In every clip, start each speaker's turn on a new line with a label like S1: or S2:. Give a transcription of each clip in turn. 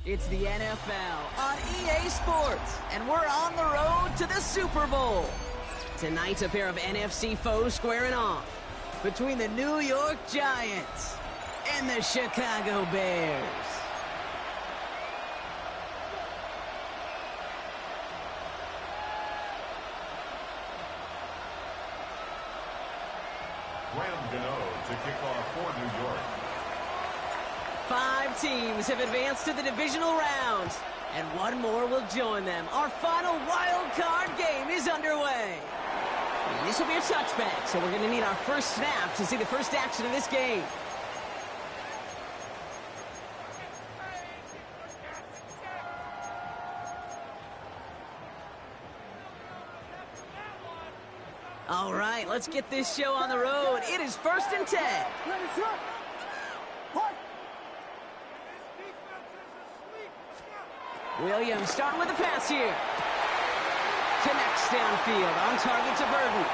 S1: It's the NFL on EA Sports, and we're on the road to the Super Bowl. Tonight's a pair of NFC foes squaring off between the New York Giants and the Chicago Bears.
S2: To kick off for New York.
S1: 5 teams have advanced to the divisional rounds, and one more will join them. Our final wild card game is underway. And this will be a touchback, so we're going to need our first snap to see the first action of this game. All right, let's get this show on the road. It is 1st and 10. Williams starting with the pass here. Connects downfield, on target to Burton.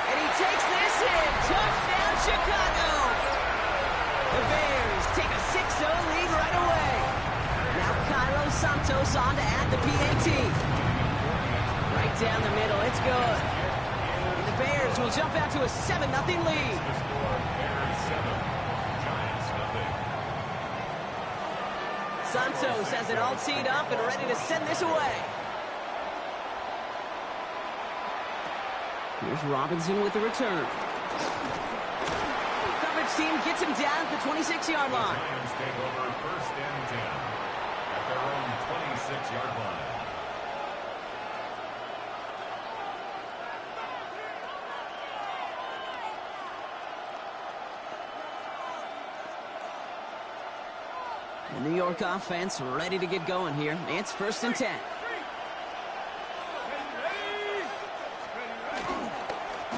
S1: And he takes this in. Touchdown, Chicago. The Bears take a 6-0 lead right away. Now Cairo Santos on to add the PAT. Right down the middle, it's good. And the Bears will jump out to a 7-0 lead. Santos has it all teed up and ready to send this away. Here's Robinson with the return. Coverage team gets him down at the 26-yard line.
S2: Giants take over 1st and 10 at their own 26-yard line.
S1: The New York offense ready to get going here. It's 1st and 10.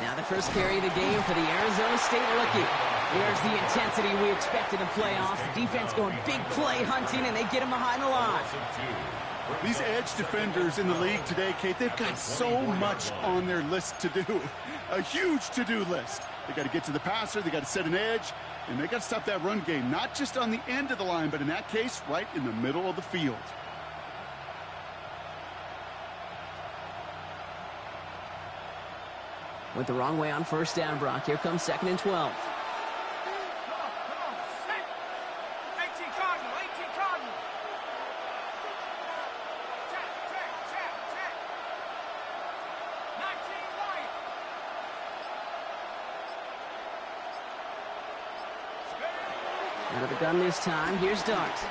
S1: Now the first carry of the game for the Arizona State rookie. There's the intensity we expected in playoffs. The defense going big play hunting, and they get him behind the line.
S3: These edge defenders in the league today, Kate, they've got so much on their list to do. A huge to-do list. They got to get to the passer, they got to set an edge, and they got to stop that run game, not just on the end of the line, but in that case, right in the middle of the field.
S1: Went the wrong way on 1st down, Brock. Here comes 2nd and 12. Out of the gun this time. Here's Dart. Pocket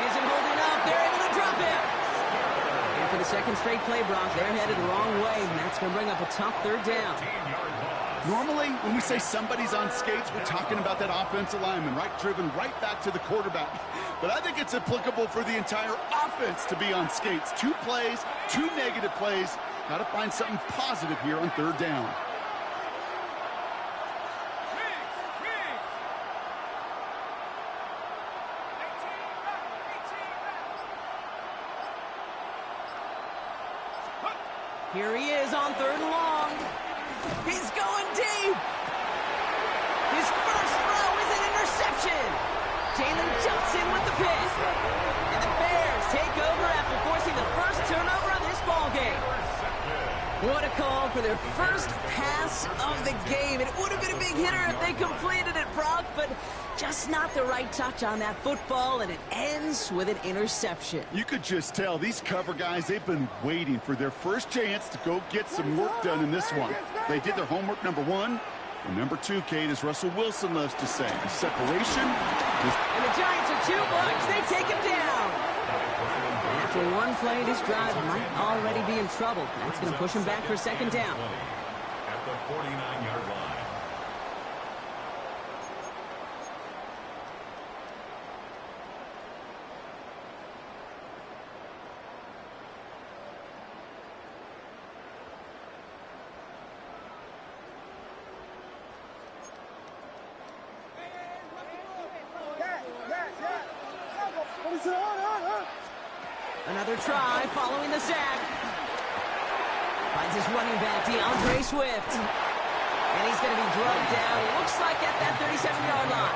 S1: isn't holding up. They're able to drop it. And for the 2nd straight play, Brock, they're headed the wrong way, and that's going to bring up a tough 3rd down.
S3: Normally, when we say somebody's on skates, we're talking about that offensive lineman, right? Driven right back to the quarterback. But I think it's applicable for the entire offense to be on skates. 2 plays, 2 negative plays. Got to find something positive here on 3rd down.
S1: Here he is on 3rd and long. He's going deep. His first throw is an interception. Jalen jumps in with the pick. And the Bears take over after forcing the first turnover of this ballgame. What a call for their first pass of the game. It would have been a big hitter if they completed it, Brock, but just not the right touch on that football, and it ends with an interception.
S3: You could just tell these cover guys, they've been waiting for their first chance to go get some work done in this one. They did their homework, number 1. And number 2, Kate, as Russell Wilson loves to say, the separation.
S1: And the Giants are 2 bucks. They take him down. And after one play, this drive might already be in trouble. That's going to push him back for 2nd down.
S2: At the 49-yard line.
S1: Another try following the sack. Finds his running back, DeAndre Swift. And he's going to be drugged down, looks like at that 37-yard line.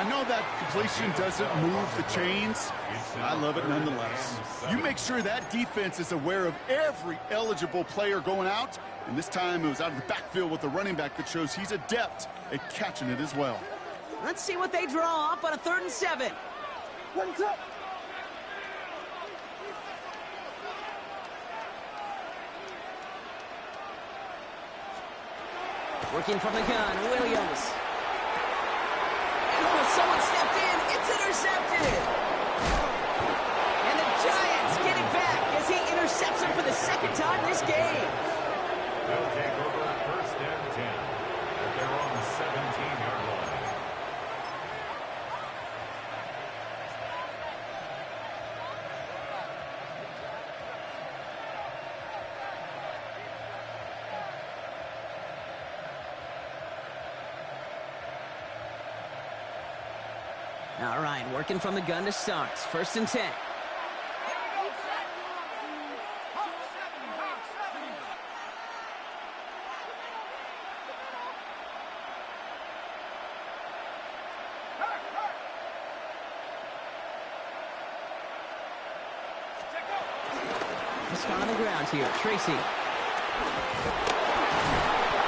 S3: I know that completion doesn't move the chains. I love it nonetheless. You make sure that defense is aware of every eligible player going out, and this time it was out of the backfield with a running back that shows he's adept at catching it as well.
S1: Let's see what they draw up on a 3rd and 7.
S4: What's up?
S1: Working from the gun, Williams. Oh, someone stepped in. It's intercepted. And the Giants get it back as he intercepts him for the 2nd time this game.
S2: They'll take over 1st and 10. They're on the 17-yard line.
S1: All right, working from the gun to start. 1st and 10. Just on the ground here, Tracy.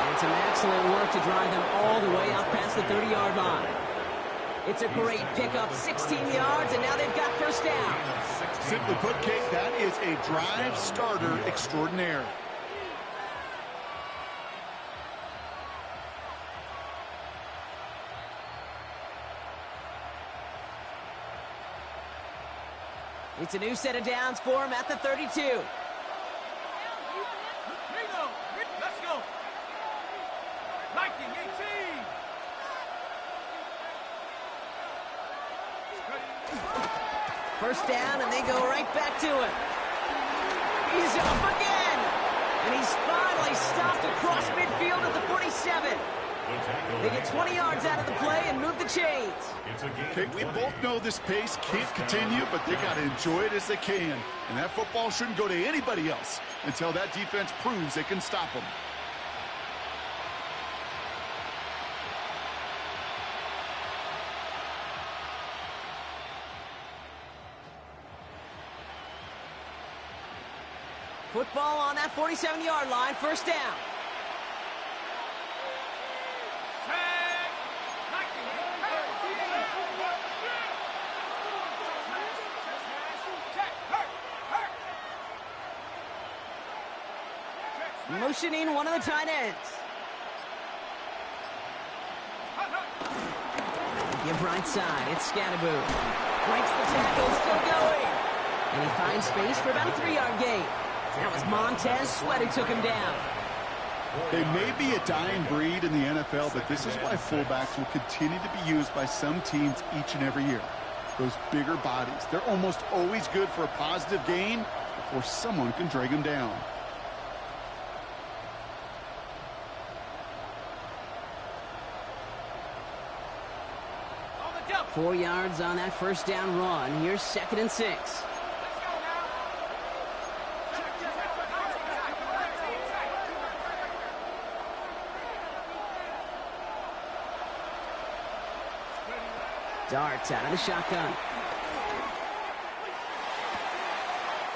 S1: And some excellent work to drive them all the way out past the 30-yard line. It's a great pickup, 16 yards, and now they've got 1st down.
S3: Simply put, Kate, that is a drive starter extraordinaire.
S1: It's a new set of downs for him at the 32.
S4: Let's go. 19, 18.
S1: First down, and they go right back to him. He's up again. And he's finally stopped across midfield at the 47. They get 20 yards out of the play and move the chains.
S3: Okay, we both know this pace can't continue, but they got to enjoy it as they can. And that football shouldn't go to anybody else until that defense proves they can stop them.
S1: Football on that 47-yard line, 1st down. Motioning one of the tight ends. Give right side, it's Scatterboo. Breaks the tackle, still going. And he finds space for about a 3-yard gain. That was Montez Sweat who took him down.
S3: They may be a dying breed in the NFL, but this is why fullbacks will continue to be used by some teams each and every year. Those bigger bodies, they're almost always good for a positive gain before someone can drag them down.
S4: On the jump.
S1: 4 yards on that 1st down run. Here's 2nd and 6. Darts out of the shotgun.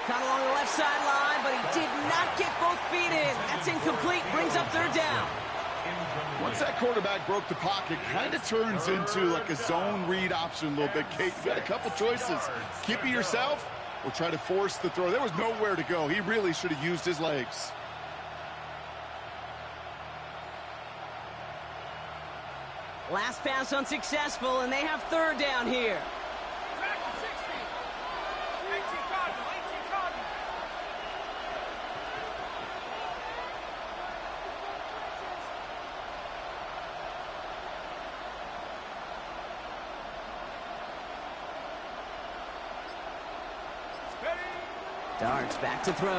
S1: Caught along the left sideline, but he did not get both feet in. That's incomplete. Brings up 3rd down.
S3: Once that quarterback broke the pocket, kind of turns into like a zone read option a little bit. Kate, you got a couple choices. Keep it yourself or try to force the throw. There was nowhere to go. He really should have used his legs.
S1: Last pass unsuccessful, and they have 3rd down here.
S4: Track 60. 18 Cardinal, 18 Cardinal.
S1: Darts back to throw.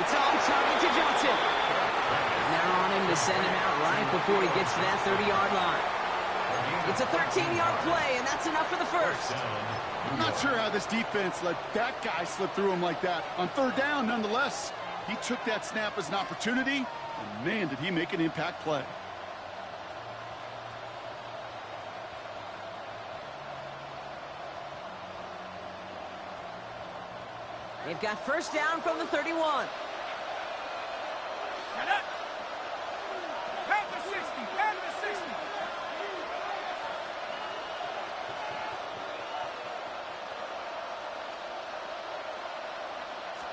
S1: It's on target to Johnson. And they're on him to send him out right before he gets to that 30-yard line. It's a 13-yard play, and that's enough for the 1st.
S3: I'm not sure how this defense let that guy slip through him like that. On 3rd down, nonetheless, he took that snap as an opportunity, and man, did he make an impact play.
S1: They've got first down from the 31.
S4: Set up. Past the 60. Past the 60.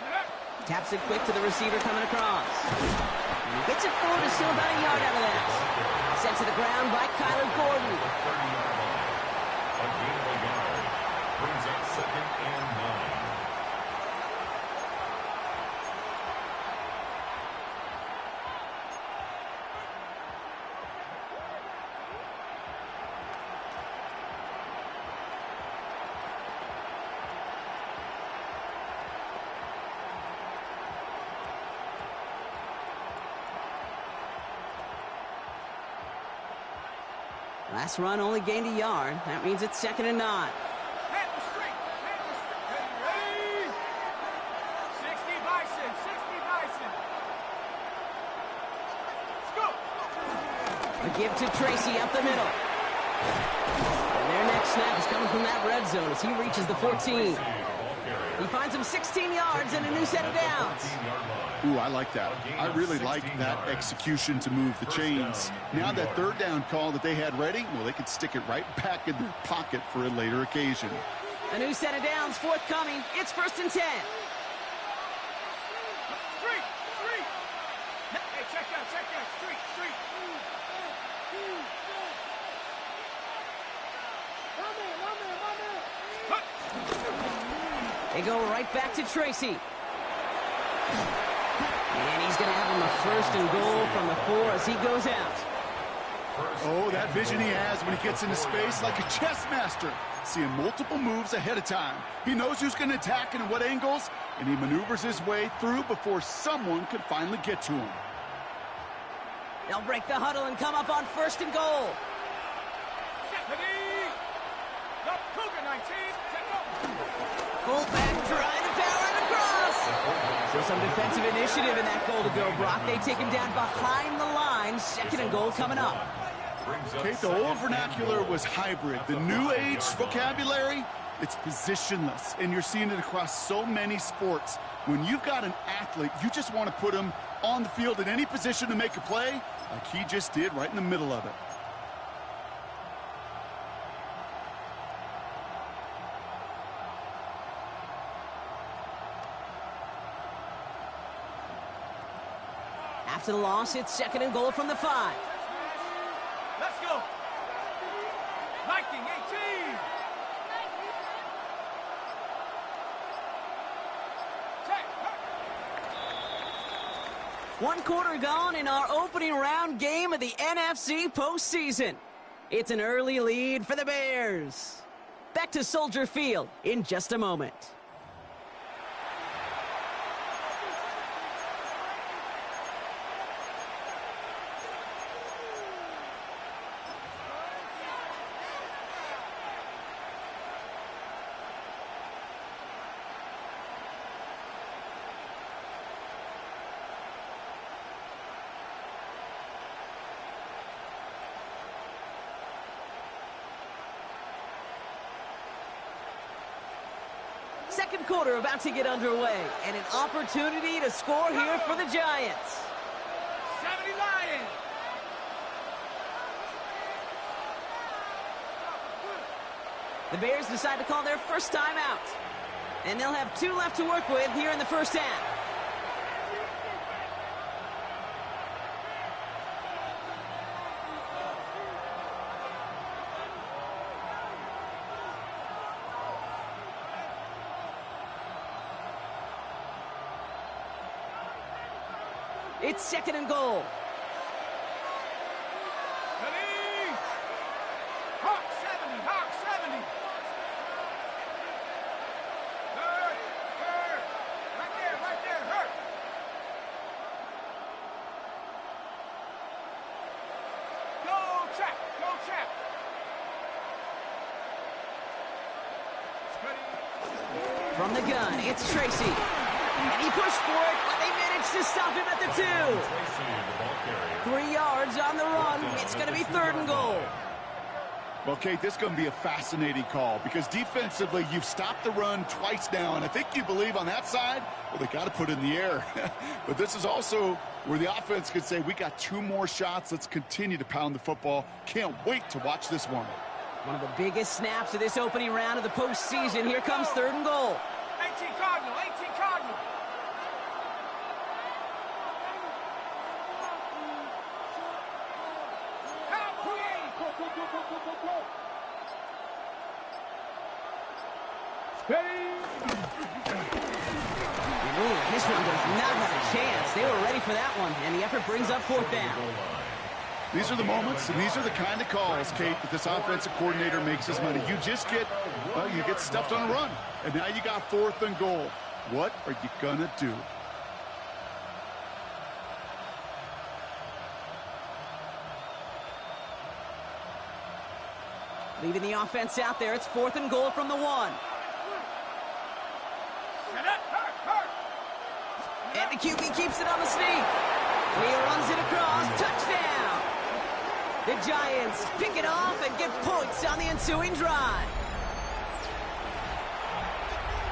S4: Set up.
S1: Taps it quick to the receiver coming across. And he gets it forward to still about a yard out of that. Sent to the ground by Kyler Gordon.
S2: 30-yard line. A gain of a yard. Brings up 2nd and 9.
S1: Last run only gained a yard. That means it's 2nd and 9.
S4: Hand the street. Hand the street. Ready? 60 Bison. 60 Bison. Let's go.
S1: A give to Tracy up the middle. And their next snap is coming from that red zone as he reaches the 14. He finds him 16 yards and a new set of downs.
S3: Ooh, I like that. I really like that execution to move the chains. Now that 3rd down call that they had ready, well, they could stick it right back in their pocket for a later occasion.
S1: A new set of downs forthcoming. It's 1st and 10.
S4: Street. Street. Hey, check out. Check out. Street. Street.
S1: They go right back to Tracy. And he's going to have him a 1st and goal from the 4 as he goes out.
S3: Oh, that vision he has when he gets into space like a chess master. Seeing multiple moves ahead of time. He knows who's going to attack and at what angles, and he maneuvers his way through before someone can finally get to him.
S1: They'll break the huddle and come up on 1st and goal.
S4: The Cougar 19. Set up.
S1: Fullback trying to power it across. So some defensive initiative in that goal to go, Brock. They take him down behind the line. 2nd and goal coming up.
S3: Okay, the old vernacular was hybrid. The new age vocabulary, it's positionless. And you're seeing it across so many sports. When you've got an athlete, you just want to put him on the field in any position to make a play, like he just did right in the middle of it.
S1: After the loss, it's 2nd and goal from the 5.
S4: Let's go. Viking 18. Check.
S1: 1 quarter gone in our opening round game of the NFC postseason. It's an early lead for the Bears. Back to Soldier Field in just a moment. Second quarter about to get underway, and an opportunity to score here for the Giants.
S4: 70 Lions.
S1: The Bears decide to call their first time out, and they'll have 2 left to work with here in the first half. It's 2nd and goal.
S4: Ready? Hawk 70. Hawk 70. Hurt. Hurt. Right there. Right there. Hurt. Go trap. Go trap. Ready?
S1: From the gun, it's Tracy. And he pushed for it, but they managed to stop him at the 2. 3 yards on the run. It's going to be 3rd and goal.
S3: Well, Kate, this is going to be a fascinating call because defensively, you've stopped the run twice now, and I think you believe on that side, well, they got to put it in the air. But this is also where the offense could say, we got 2 more shots. Let's continue to pound the football. Can't wait to watch this one.
S1: One of the biggest snaps of this opening round of the postseason. Here comes 3rd and goal.
S4: 18 Cardinal, 18 Cardinal.
S1: This one does not have a chance. They were ready for that one, and the effort brings up 4th down.
S3: These are the moments, and these are the kind of calls, Kate, that this offensive coordinator makes his money. You just get, well, you get stuffed on a run, and now you got 4th and goal. What are you going to do?
S1: Leaving the offense out there. It's 4th and goal from the 1. And the QB keeps it on the sneak. And he runs it across. Touchdown! The Giants pick it off and get points on the ensuing drive.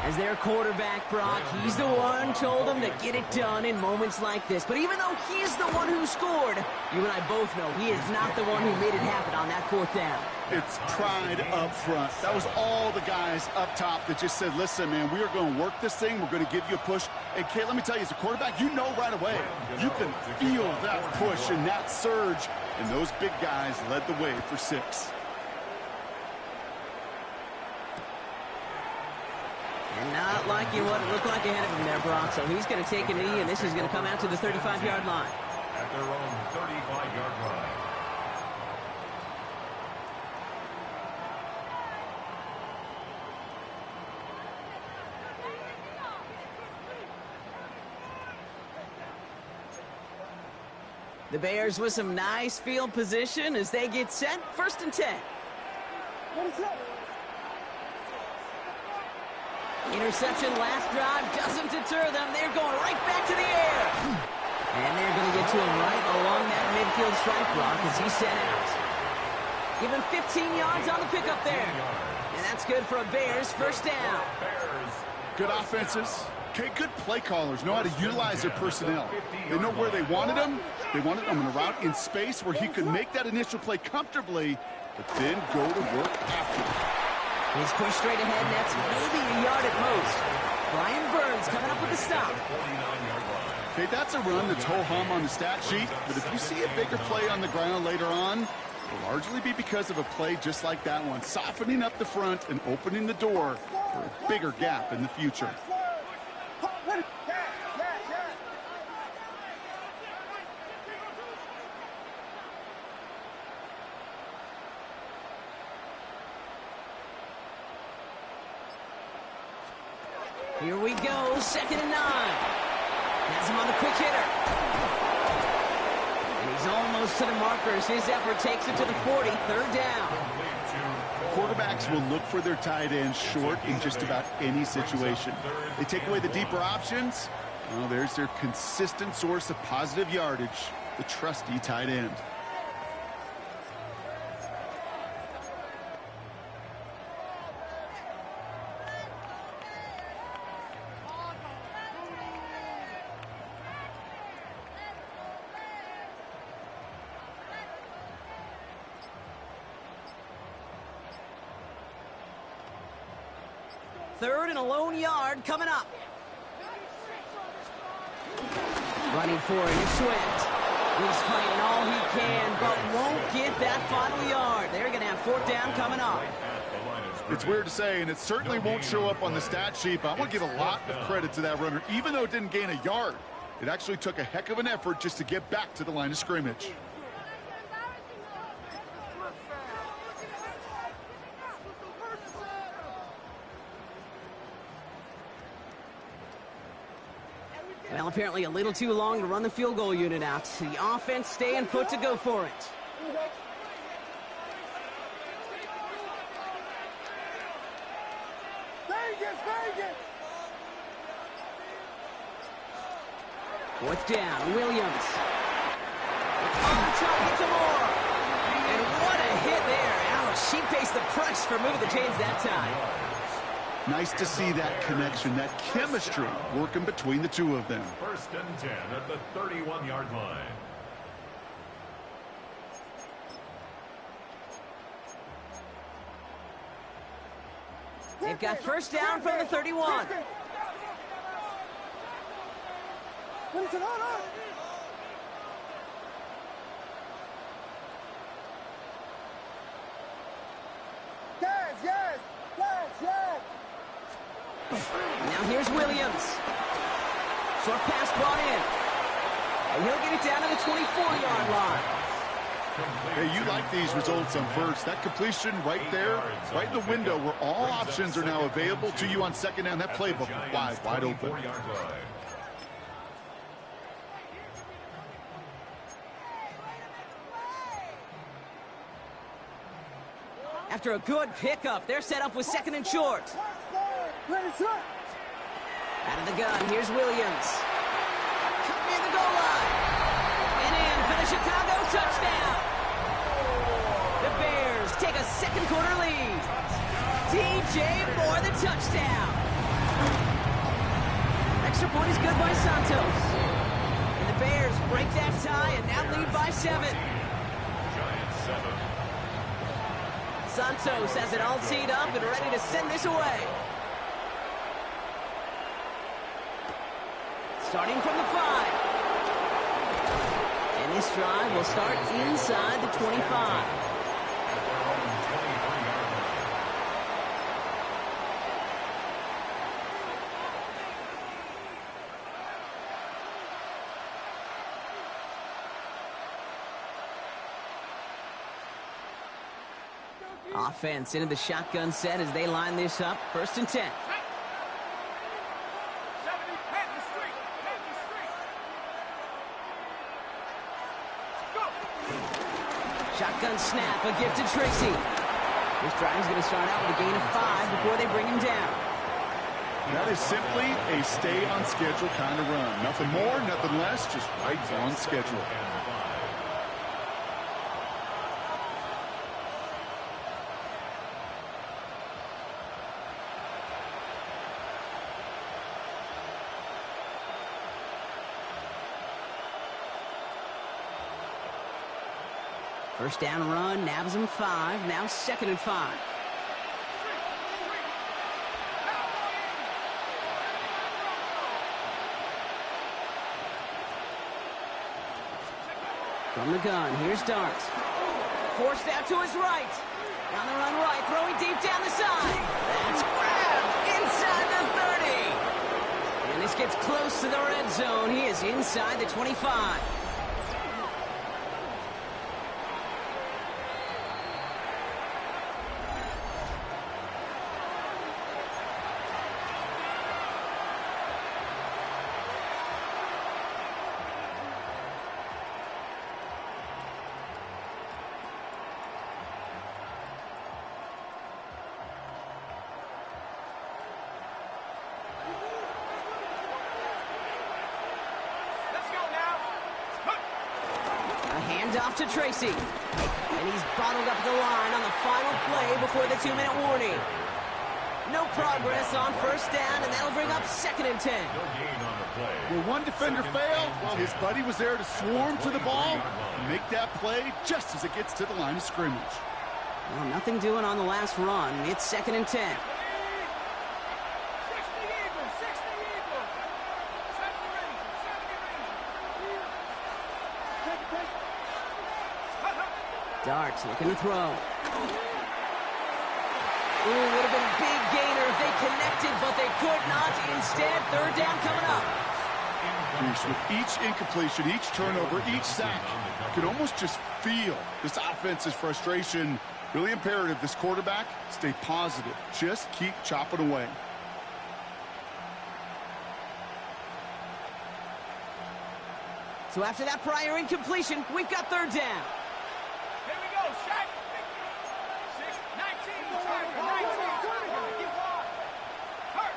S1: As their quarterback, Brock, he's the one told them to get it done in moments like this. But even though he's the one who scored, you and I both know he is not the one who made it happen on that 4th down.
S3: It's pride up front. That was all the guys up top that just said, listen, man, we are going to work this thing. We're going to give you a push. And, Kate, let me tell you, as a quarterback, you know right away. You can feel that push and that surge. And those big guys led the way for 6.
S1: And not liking what it looked like ahead of him there, Brock. So he's going to take a knee, and this is going to come out to the 35-yard line.
S2: At their own 35-yard line.
S1: The Bears with some nice field position as they get set. 1st and 10. Interception last drive doesn't deter them. They're going right back to the air. And they're going to get to him right along that midfield strike block as he's sent out. Give him 15 yards on the pickup there. And that's good for a Bears 1st down.
S3: Good offenses. Okay, good play callers know how to utilize their personnel. They know where they wanted him. They wanted him in a route in space where he could make that initial play comfortably, but then go to work after.
S1: He's pushed straight ahead, and that's maybe a yard at most. Brian Burns coming up with the stop.
S3: Okay, that's a run that's ho-hum on the stat sheet, but if you see a bigger play on the ground later on, it'll largely be because of a play just like that one, softening up the front and opening the door for a bigger gap in the future.
S1: Here we go, 2nd and 9. Has him on the quick hitter. And he's almost to the markers. His effort takes it to the 40, 3rd down.
S3: Quarterbacks will look for their tight ends short in just about any situation. They take away the deeper options. Well, there's their consistent source of positive yardage, the trusty tight end.
S1: Third and a lone yard coming up. Running for it is Swift. He's fighting all he can, but won't get that final yard. They're going to have 4th down coming up.
S3: It's weird to say, and it certainly won't show up on the stat sheet, but I want to give a lot of credit to that runner. Even though it didn't gain a yard, it actually took a heck of an effort just to get back to the line of scrimmage.
S1: Well, apparently a little too long to run the field goal unit out. The offense staying put to go for it. Fourth down, Williams. Oh, trying to get some more. And what a hit there. Ouch, she pays the price for moving the chains that time.
S3: Nice to see that connection, that chemistry working between the two of them.
S2: 1st and 10 at the 31-yard line.
S1: They've got first down from the 31. Now here's Williams. Short pass brought in. And he'll get it down to the 24-yard line.
S3: Hey, you like these results on first. That completion right there, right in the window where all options are now available to you on second down. That playbook wide open.
S1: After a good pickup, they're set up with second and short. Out of the gun, here's Williams. Cut near the goal line. And in for the Chicago touchdown. The Bears take a second quarter lead. DJ Moore, the touchdown. Extra point is good by Santos. And the Bears break that tie and now lead by 7.
S2: Giants 7.
S1: Santos has it all teed up and ready to send this away. Starting from the 5. And this drive will start inside the 25. Offense into the shotgun set as they line this up. 1st and 10. Shotgun snap, a gift to Tracy. This drive's going to start out with a gain of 5 before they bring him down.
S3: That is simply a stay on schedule kind of run. Nothing more, nothing less, just right on schedule.
S1: First down run, nabs him 5, now 2nd and 5. From the gun, here's Darts. Forced out to his right. On the run right, throwing deep down the side. That's grabbed inside the 30. And this gets close to the red zone. He is inside the 25. Off to Tracy. And he's bottled up the line on the final play before the 2-minute warning. No progress on first down, and that'll bring up 2nd and 10.
S3: Where one defender failed, well, his buddy was there to swarm to the ball and make that play just as it gets to the line of scrimmage.
S1: Well, nothing doing on the last run. It's 2nd and 10. Darts looking to throw. Ooh, would have been a big gainer if they connected, but they could not. Instead, 3rd down coming up.
S3: With each incompletion, each turnover, each sack, you can almost just feel this offense's frustration. Really imperative, this quarterback, stay positive. Just keep chopping away.
S1: So after that prior incompletion, we've got 3rd down.
S4: Here we go, Shaq. 6, 19, Tiger, 19, Tiger. Hurt.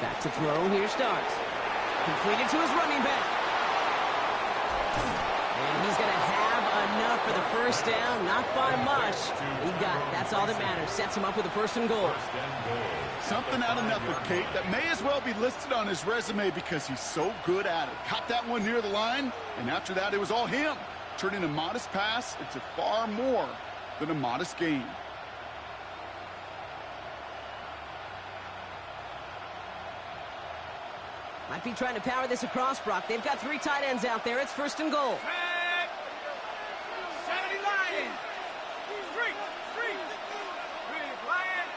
S1: Back to throw, here starts. Completed to his running back. And he's going to have enough for the first down. Not by much. He got it. That's all that matters. Sets him up with a first and goal.
S3: Something out of nothing, Kate, that may as well be listed on his resume because he's so good at it. Caught that one near the line, and after that, it was all him. Turning a modest pass into far more than a modest gain.
S1: Might be trying to power this across, Brock. They've got 3 tight ends out there. It's first and goal.
S4: 70 Lions. Street. Lion.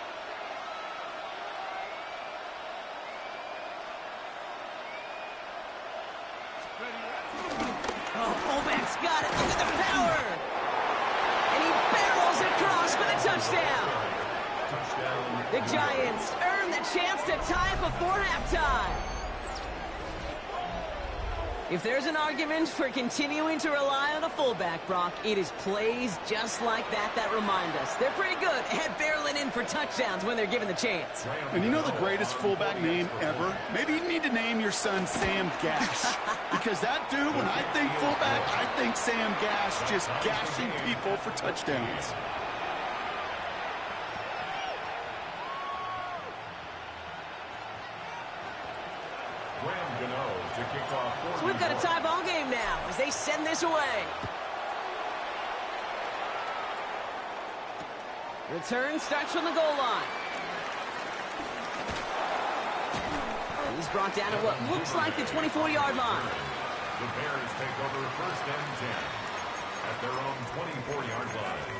S1: Oh, fullback's got it. Look at the power. And he barrels across for the touchdown. The Giants earn the chance to tie before halftime. If there's an argument for continuing to rely on a fullback, Brock, it is plays just like that remind us. They're pretty good at barreling in for touchdowns when they're given the chance.
S3: And you know the greatest fullback name ever? Maybe you need to name your son Sam Gash. Because that dude, when I think fullback, I think Sam Gash just gashing people for touchdowns.
S1: So we've got a tie ball game now as they send this away. Return starts from the goal line. He's brought down at what looks like the 24-yard line.
S2: The Bears take over first and 10 at their own 24-yard line.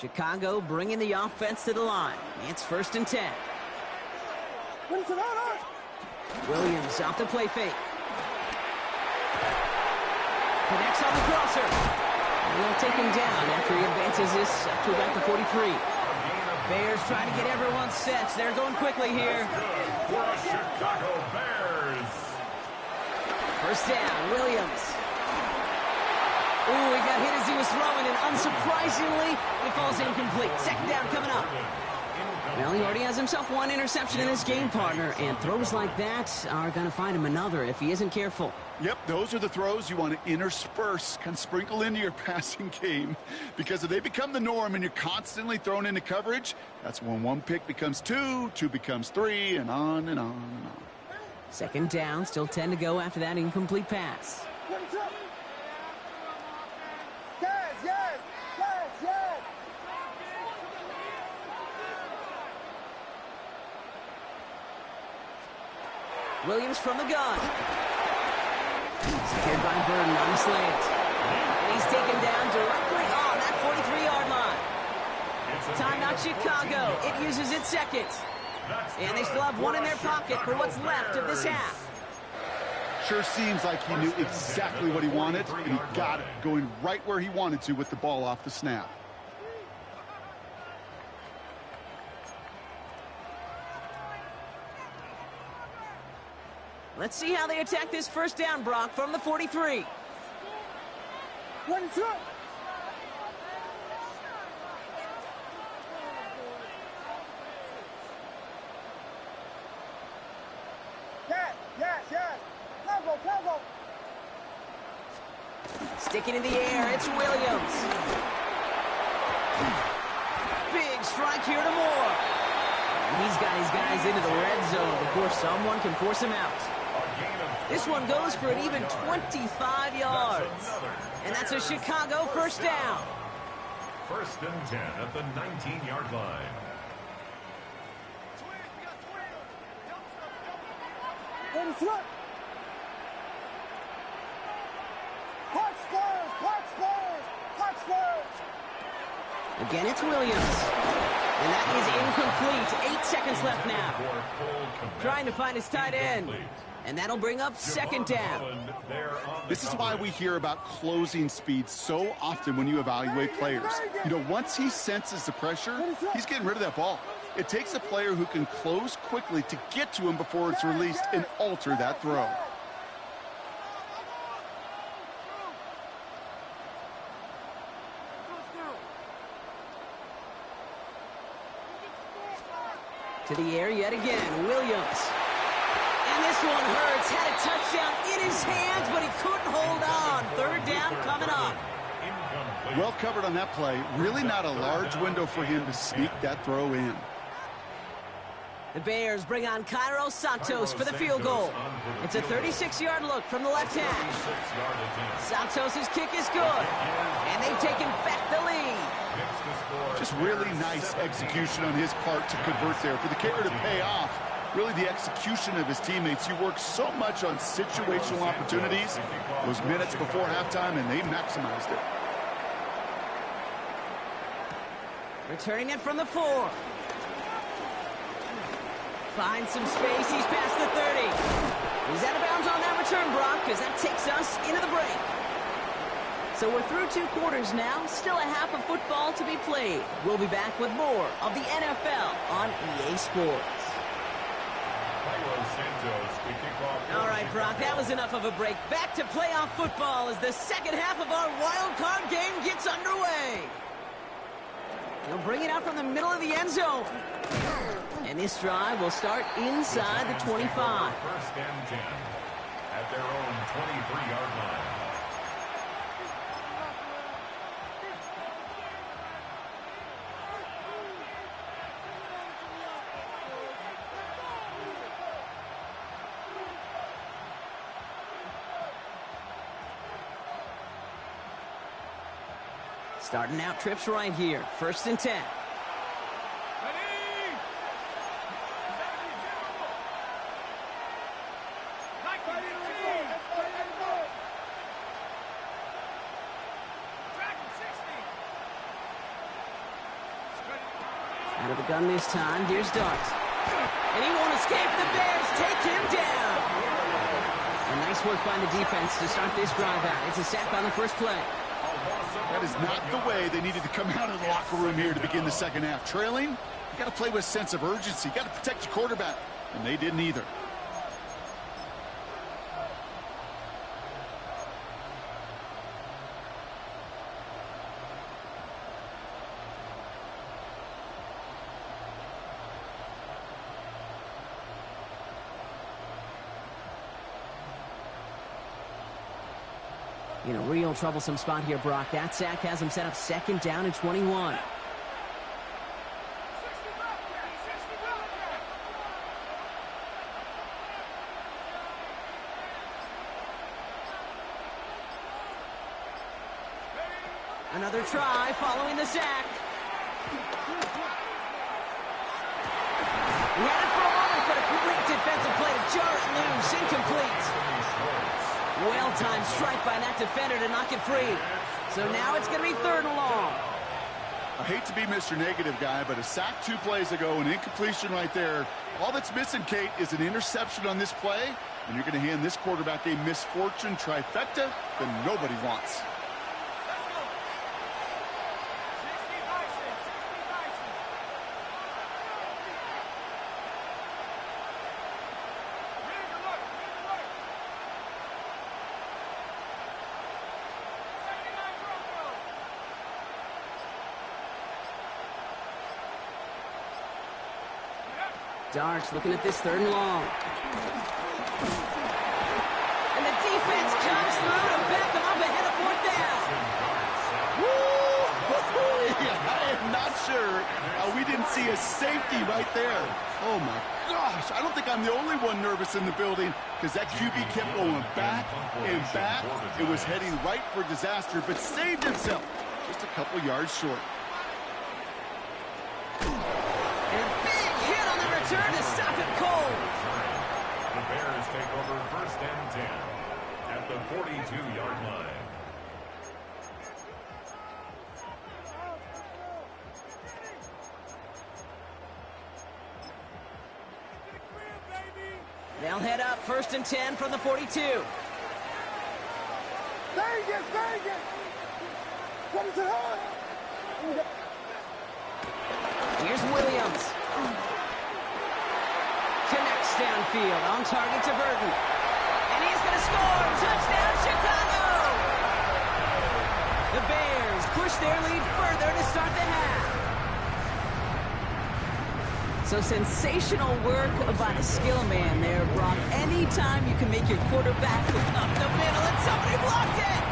S1: Chicago bringing the offense to the line. It's first and 10. Williams off the play fake. Connects on the crosser. And they'll take him down after he advances this up to about the 43. Bears trying to get everyone set. They're going quickly here.
S2: For the Chicago Bears.
S1: First down, Williams. Ooh, he got hit as he was throwing, and unsurprisingly, it falls incomplete. Second down coming up. Well, he already has himself 1 interception in this game, partner, and throws like that are going to find him another if he isn't careful.
S3: Yep, those are the throws you want to intersperse, kind of sprinkle into your passing game. Because if they become the norm and you're constantly thrown into coverage, that's when 1 pick becomes 2, 2 becomes 3, and on and on and on.
S1: Second down, still 10 to go after that incomplete pass. Williams from the gun. Secured by Burden on the slant. And he's taken down directly on that 43-yard line. Timeout Chicago. It uses its second. And they still have 1 in their pocket for what's left of this half.
S3: Sure seems like he knew exactly what he wanted, and he got it, going right where he wanted to with the ball off the snap.
S1: Let's see how they attack this first down, Brock, from the 43. Sticking in the air, it's Williams. Big strike here to Moore. And he's got his guys into the red zone before someone can force him out. This one goes for an even 25 yards. And that's a Chicago first down.
S2: First and 10 at the 19-yard line.
S1: Again, it's Williams. And that is incomplete. 8 seconds left now. Trying to find his tight end. And that'll bring up second down.
S3: This is why we hear about closing speed so often when you evaluate players. You know, once he senses the pressure, he's getting rid of that ball. It takes a player who can close quickly to get to him before it's released and alter that throw.
S1: To the air yet again, Williams. And this one hurts. Had a touchdown in his hands, but he couldn't hold on. Third down coming up.
S3: Well covered on that play. Really not a large window for him to sneak that throw in.
S1: The Bears bring on Cairo Santos for the field goal. It's a 36-yard look from the left hash. Santos' kick is good, and they've taken back the lead.
S3: Just really nice execution on his part to convert there. For the kicker to pay off, really the execution of his teammates. He worked so much on situational opportunities those minutes before halftime, and they maximized it.
S1: Returning it from the 4. Finds some space. He's past the 30. He's out of bounds on that return, Brock, because that takes us into the break. So we're through 2 quarters now. Still a half of football to be played. We'll be back with more of the NFL on EA Sports. All right, Brock, that was enough of a break. Back to playoff football as the second half of our wild card game gets underway. He'll bring it out from the middle of the end zone. And this drive will start inside the 25.
S2: First and 10 at their own 23-yard line.
S1: Starting out trips right here. First and 10. Out of the gun this time. Here's Dart. And he won't escape. The Bears take him down. A nice work by the defense to start this drive out. It's a sack on the first play.
S3: That is not the way they needed to come out of the locker room here to begin the second half. Trailing, you got to play with a sense of urgency. You got to protect your quarterback, and they didn't either.
S1: In a real troublesome spot here, Brock. That sack has him set up second down and 21. Another try following the sack. He had it for a moment, but a great defensive play to jar it loose. Incomplete. Well-timed strike by that defender to knock it free. So now it's going to be third and long.
S3: I hate to be Mr. Negative guy, but a sack 2 plays ago, an incompletion right there. All that's missing, Kate, is an interception on this play, and you're going to hand this quarterback a misfortune trifecta that nobody wants.
S1: Darts looking at this third and long. And the defense comes through to back them up ahead of fourth down.
S3: Woo! I am not sure how we didn't see a safety right there. Oh, my gosh. I don't think I'm the only one nervous in the building because that QB kept going back and back. It was heading right for disaster, but saved himself just a couple yards short.
S1: Turn to stop it cold.
S2: The Bears take over first and 10 at the 42-yard line.
S1: They'll head up first and 10 from the 42.
S4: Vegas! What is it on?
S1: Here's Williams. Connects downfield, on target to Burton. And he's going to score! Touchdown, Chicago! The Bears push their lead further to start the half. So sensational work by the skill man there, Brock. Anytime you can make your quarterback look up the middle and somebody blocked it!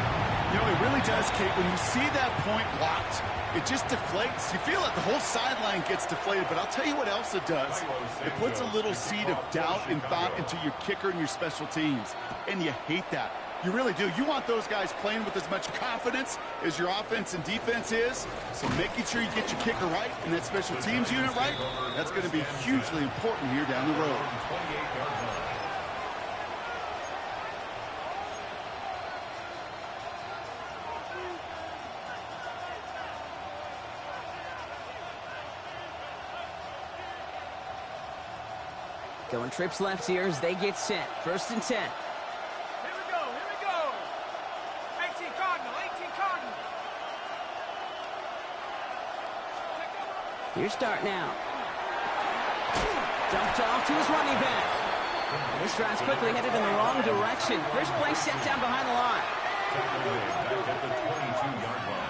S3: You know, it really does, Kate. When you see that point blocked, it just deflates. You feel like the whole sideline gets deflated, but I'll tell you what else it does. It puts a little seed of doubt and thought into your kicker and your special teams, and you hate that. You really do. You want those guys playing with as much confidence as your offense and defense is. So making sure you get your kicker right and that special teams unit right, that's going to be hugely important here down the road.
S1: Going trips left here as they get set. 1st and 10.
S4: Here we go, here we go. 18 Cardinal, 18 Cardinal.
S1: Here's start now. Dumped off to his running back. This drive's quickly headed in the wrong direction. First play set down behind the line.
S2: Back at the 22-yard line.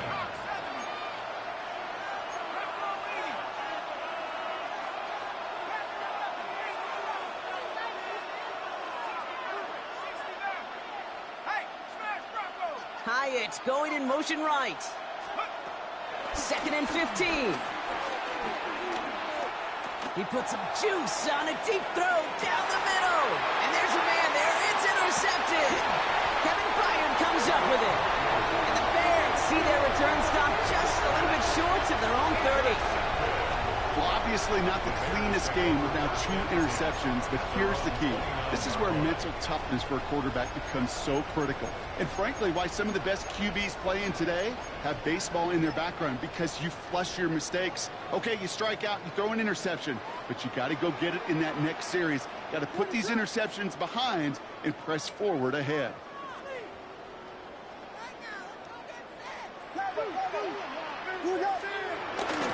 S1: Hyatt going in motion right. 2nd and 15. He puts some juice on a deep throw down the middle. And there's a man there. It's intercepted. Kevin Byard comes up with it. And the Bears see their return stop just a little bit short of their own 30.
S3: Well, obviously not the cleanest game with now 2 interceptions, but here's the key. This is where mental toughness for a quarterback becomes so critical. And frankly, why some of the best QBs playing today have baseball in their background, because you flush your mistakes. Okay, you strike out, you throw an interception, but you got to go get it in that next series. Got to put these interceptions behind and press forward ahead.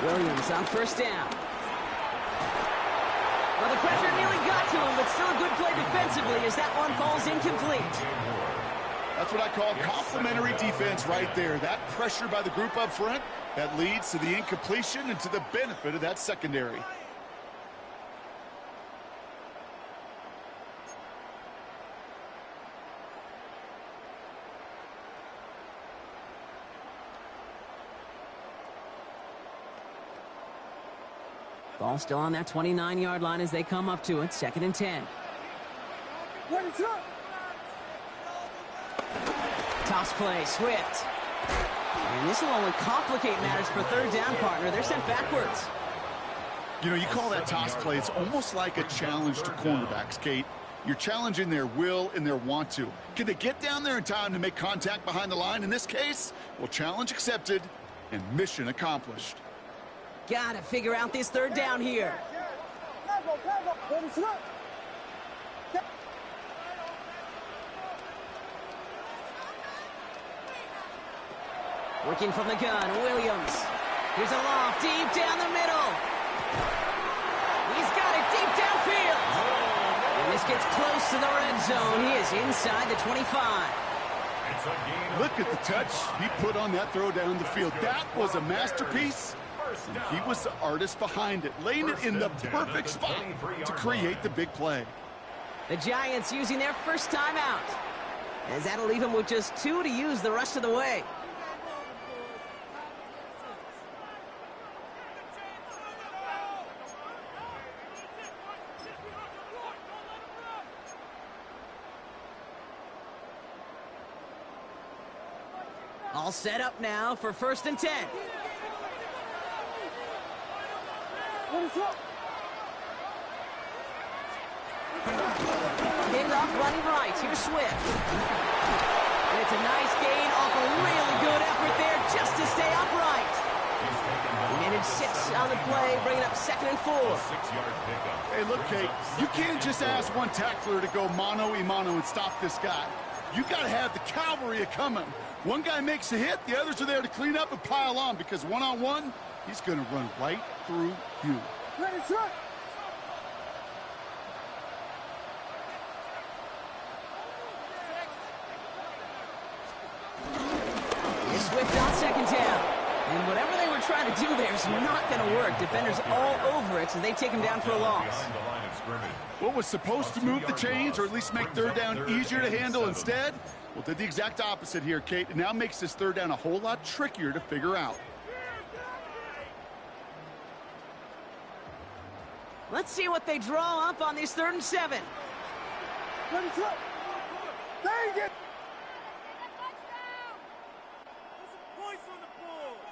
S1: Williams on 1st down. Well, the pressure nearly got to him, but still a good play defensively as that one falls incomplete.
S3: That's what I call complimentary defense right there. That pressure by the group up front, that leads to the incompletion and to the benefit of that secondary.
S1: Ball still on that 29-yard line as they come up to it. 2nd and 10. Toss play, Swift. And this will only complicate matters for 3rd down, partner. They're sent backwards.
S3: You know, you call that toss play, it's almost like a challenge to cornerbacks, Kate. You're challenging their will and their want to. Can they get down there in time to make contact behind the line? In this case, well, challenge accepted and mission accomplished.
S1: Gotta figure out this 3rd down here. Working from the gun, Williams. Here's a loft deep down the middle. He's got it deep downfield. And this gets close to the red zone. He is inside the 25.
S3: Look at the touch he put on that throw down the field. That was a masterpiece. And he was the artist behind it, laying it in the perfect spot to create the big play.
S1: The Giants using their first timeout, as that'll leave them with just 2 to use the rest of the way. All set up now for 1st and 10. Pinned off running right. Here's Swift. And it's a nice gain off a really good effort there just to stay upright. He managed 6 on the play, bringing up 2nd and 4.
S3: Hey, look, Kate, you can't just ask one tackler to go mano-a-mano and stop this guy. You got to have the cavalry coming. One guy makes a hit, the others are there to clean up and pile on, because one-on-one, he's going to run right through you.
S4: Ready, set.
S1: Swift on 2nd down. And whatever they were trying to do there is not going to work. Defenders all over it, so they take him down for a loss.
S2: Behind the line of scrimmage.
S3: What was supposed to move the chains or at least make third down easier to handle instead? Well, did the exact opposite here, Kate. It now makes this third down a whole lot trickier to figure out.
S1: Let's see what they draw up on this 3rd and 7.
S4: Dang it! Points on the board.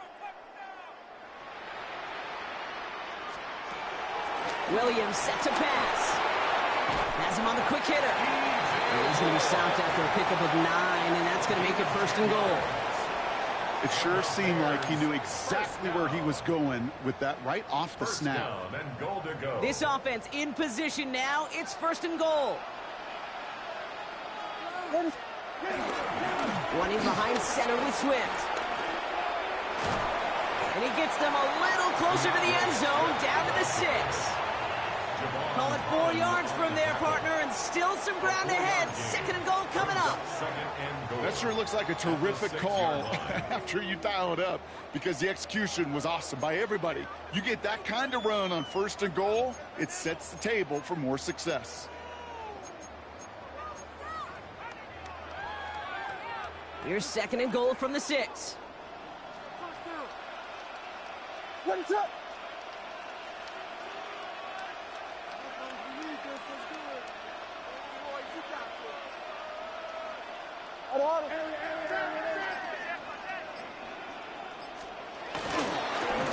S1: Williams set to pass. Has him on the quick hitter. And he's going to be stopped after a pickup of 9, and that's going to make it 1st and goal.
S3: It sure seemed like he knew exactly where he was going with that right off the snap.
S2: Down and goal to go.
S1: This offense in position now. It's 1st and goal. One in behind center with Swift. And he gets them a little closer to the end zone, down to the 6. Call it 4 yards from there, partner, and still some ground ahead. 2nd and goal coming up.
S3: That sure looks like a terrific call after you dial it up, because the execution was awesome by everybody. You get that kind of run on 1st and goal, it sets the table for more success.
S1: Here's 2nd and goal from the 6.
S4: What is up?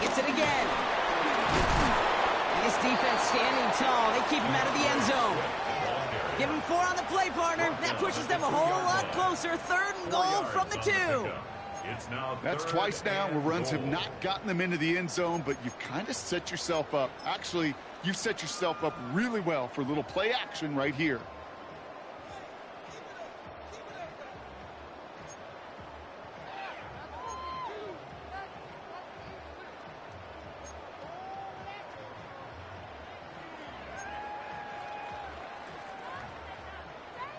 S1: Gets it again. And this defense standing tall. They keep him out of the end zone. Give him 4 on the play, partner. That pushes them a whole lot closer. 3rd and goal from the 2.
S3: That's twice now where runs have not gotten them into the end zone, but you've kind of set yourself up. Actually, you've set yourself up really well for a little play action right here.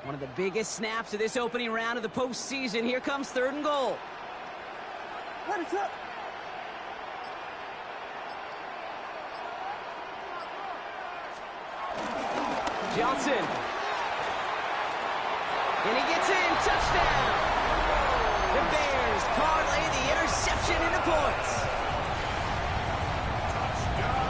S1: One of the biggest snaps of this opening round of the postseason. Here comes 3rd and goal.
S4: What is up?
S1: Johnson. And he gets in. Touchdown. The Bears parlay the interception into points.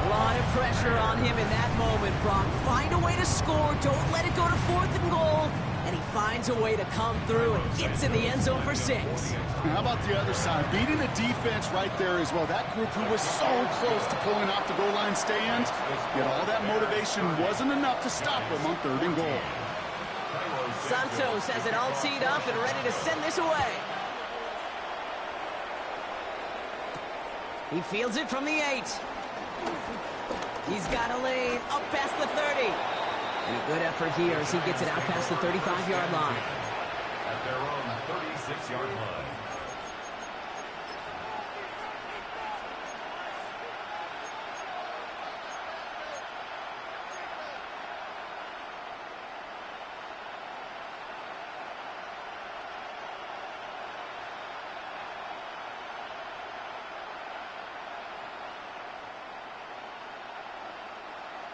S1: A lot of pressure on him in that moment, Brock. Find a way to score. Don't let it go to 4th and goal. And he finds a way to come through and gets in the end zone for 6.
S3: How about the other side? Beating the defense right there as well. That group who was so close to pulling off the goal line stands, yet all that motivation wasn't enough to stop them on 3rd and goal.
S1: Santos has it all teed up and ready to send this away. He fields it from the 8. He's got a lane up past the 30. And a good effort here as he gets it out past the 35-yard line.
S2: At their own 36-yard line.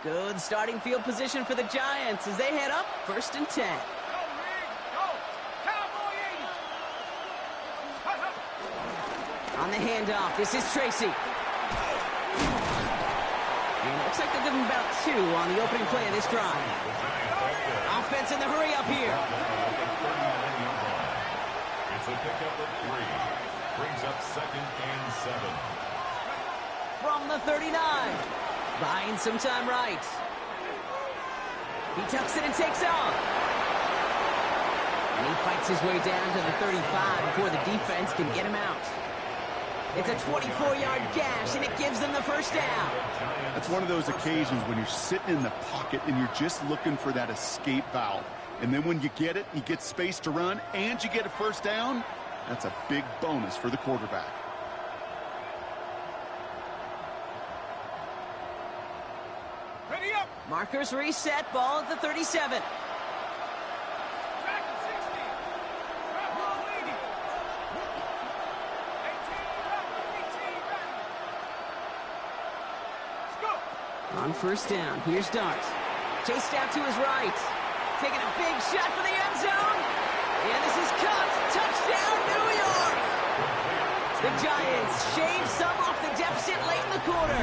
S1: Good starting field position for the Giants as they head up 1st and 10.
S4: Go, Rig! Go! Cowboy 80!
S1: On the handoff, this is Tracy. And it looks like they'll give him about 2 on the opening play of this drive. Offense in the hurry up here.
S2: It's a pickup of 3. Brings up 2nd and 7.
S1: From the 39. Buying some time right. He tucks it and takes off. And he fights his way down to the 35 before the defense can get him out. It's a 24-yard gash, and it gives them the 1st down.
S3: That's one of those occasions when you're sitting in the pocket and you're just looking for that escape valve. And then when you get it, you get space to run, and you get a 1st down, that's a big bonus for the quarterback.
S4: Ready up!
S1: Markers reset, ball at the 37.
S4: Back to 60. Drop ball 80. 18, drop 18.
S1: On first down, here's Dart. Chased out to his right. Taking a big shot for the end zone. And this is caught. Touchdown, New York! The Giants shave some off the deficit late in the quarter.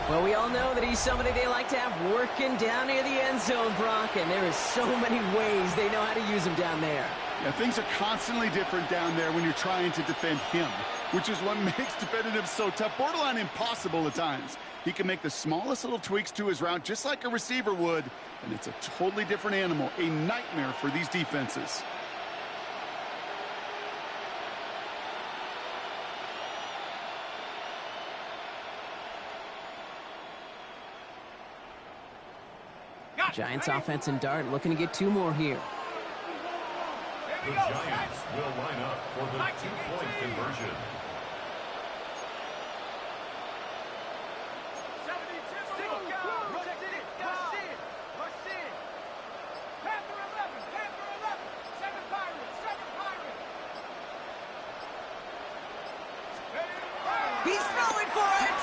S1: Well, we all know that he's somebody they like to have working down near the end zone, Brock, and there is so many ways they know how to use him down there.
S3: Yeah, things are constantly different down there when you're trying to defend him, which is what makes defending him so tough, borderline impossible at times. He can make the smallest little tweaks to his route just like a receiver would, and it's a totally different animal, a nightmare for these defenses.
S1: Giants offense and Dart looking to get 2 more here.
S2: The Giants will line up for the 2-point conversion.
S4: 72. Rush in. Rush in. Panther 11. 7 Pirates.
S1: He's throwing for it!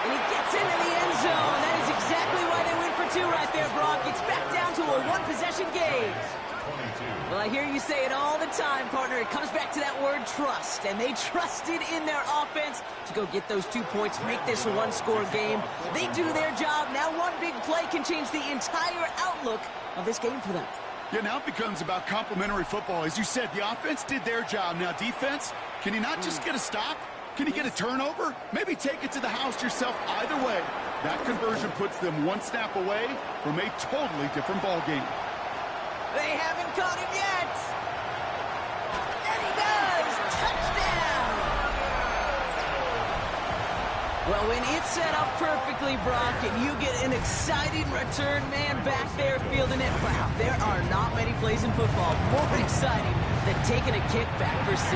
S1: And he gets into the end zone. That is exactly why they win for 2 right there, Brock. It's back down to a 1-possession game.
S2: 22.
S1: Well, I hear you say it all the time, partner. It comes back to that word trust, and they trusted in their offense to go get those 2 points, make this a 1-score game. They do their job. Now one big play can change the entire outlook of this game for them.
S3: Yeah, now it becomes about complementary football. As you said, the offense did their job. Now defense, can you not just get a stop? Can you get a turnover? Maybe take it to the house yourself. Either way, that conversion puts them 1 snap away from a totally different ball game.
S1: They haven't caught him yet. And he does. Touchdown. Well, when it's set up perfectly, Brock, and you get an exciting return man back there fielding it, wow, there are not many plays in football more exciting than taking a kick back for 6.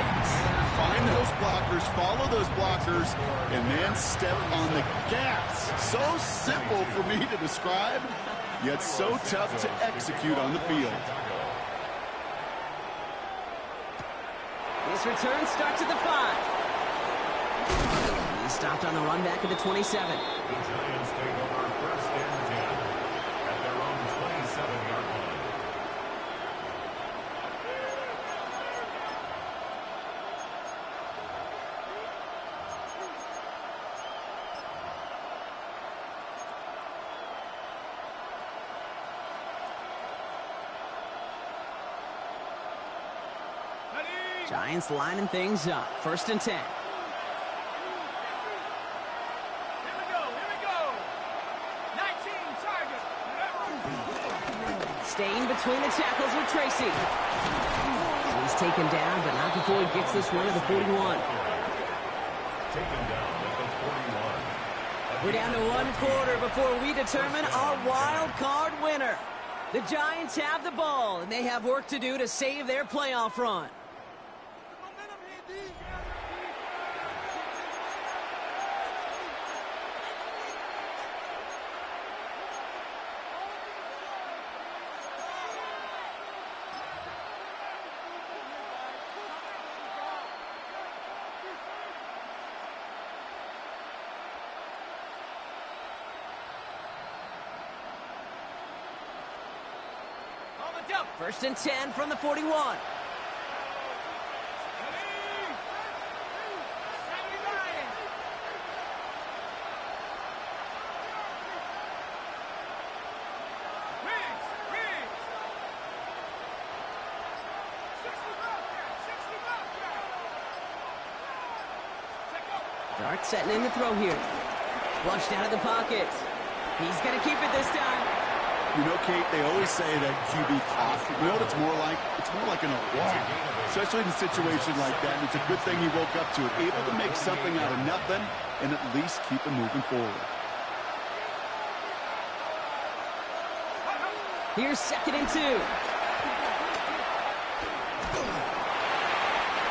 S3: Find those blockers, follow those blockers, and then step on the gas. So simple for me to describe, yet so tough to execute on the field.
S1: This return starts at the 5. He stopped on the run back at the 27.
S2: The Giants take over first and 10 at their own 27-yard line.
S1: Giants lining things up. First and 10.
S4: Here we go. 19 target.
S1: Staying between the tackles with Tracy. He's taken down, but not before he gets this one to the 41.
S2: Taken down at the 41.
S1: We're down to 1 quarter before we determine our wild card winner. The Giants have the ball, and they have work to do to save their playoff run. First and 10 from the 41. Dart setting in the throw here. Flushed out of the pocket. He's going to keep it this time.
S3: You know, Kate, they always say that QB clock. You know what it's more like? It's more like an alarm, especially in a situation like that. And it's a good thing he woke up to it, able to make something out of nothing and at least keep him moving forward.
S1: Here's 2nd and 2.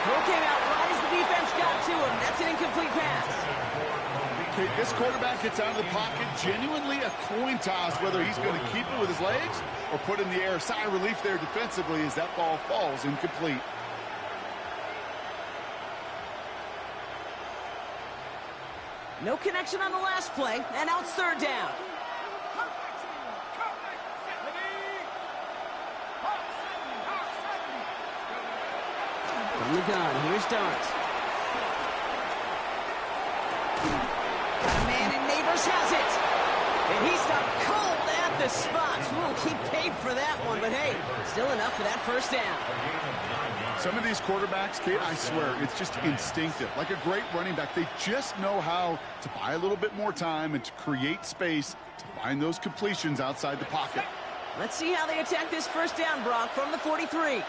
S1: Throw came out right as the defense got to him. That's an incomplete pass.
S3: Okay, this quarterback gets out of the pocket, genuinely a coin toss, whether he's going to keep it with his legs or put it in the air. Sigh of relief there defensively as that ball falls incomplete.
S1: No connection on the last play, and now it's third down. From the gun, here's Dart. Got a man, and Neighbors has it. And he stopped cold at the spot. Ooh, he paid for that one, but hey, still enough for that first down.
S3: Some of these quarterbacks, Kate, I swear, it's just instinctive. Like a great running back, they just know how to buy a little bit more time and to create space to find those completions outside the pocket.
S1: Let's see how they attack this first down, Brock, from the 43.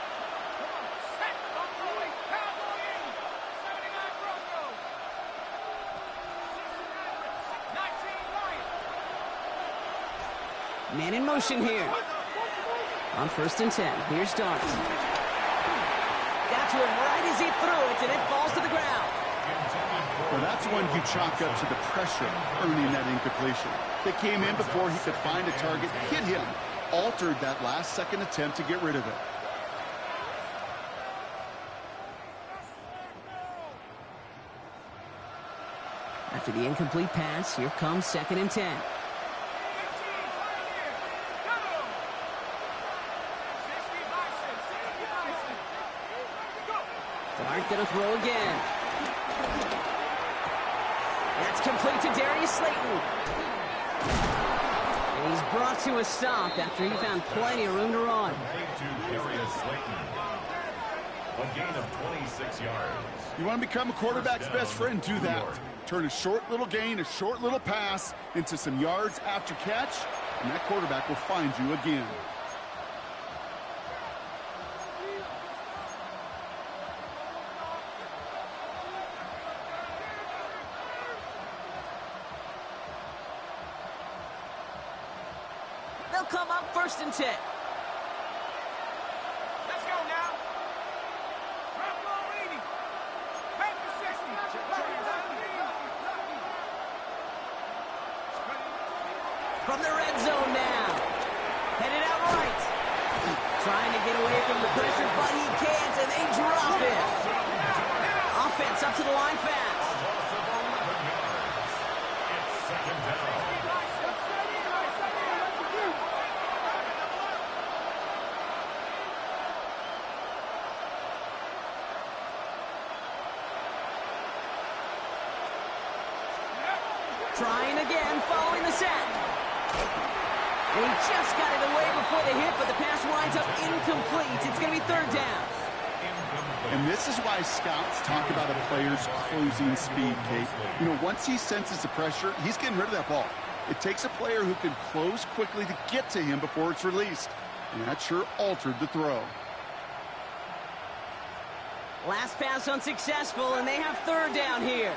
S1: Man in motion here. On first and 10, here's Dart. Got to him right as he threw it, and it falls to the ground.
S3: Well, that's when you chalk up to the pressure earning that incompletion. They came in before he could find a target, hit him, altered that last-second attempt to get rid of it.
S1: After the incomplete pass, here comes second and 10. Dart gonna throw again. That's complete to Darius Slayton. And he's brought to a stop after he found plenty of room to run.
S2: To Darius Slayton. A gain of 26 yards.
S3: You want to become a quarterback's best friend, do that. Turn a short little gain, a short little pass into some yards after catch, and that quarterback will find you again.
S1: They'll come up first and 10.
S4: Let's go now. Drop ball 80. Back to 60.
S1: From the red zone now. Headed out right. Trying to get away from the pressure, but he can't, and they drop it. Offense up to the line fast.
S2: It's second down.
S1: Trying again, following the sack. And he just got it away before the hit, but the pass winds up incomplete. It's going to be third down.
S3: And this is why scouts talk about a player's closing speed, Kate. You know, once he senses the pressure, he's getting rid of that ball. It takes a player who can close quickly to get to him before it's released. And that sure altered the throw.
S1: Last pass unsuccessful, and they have third down here.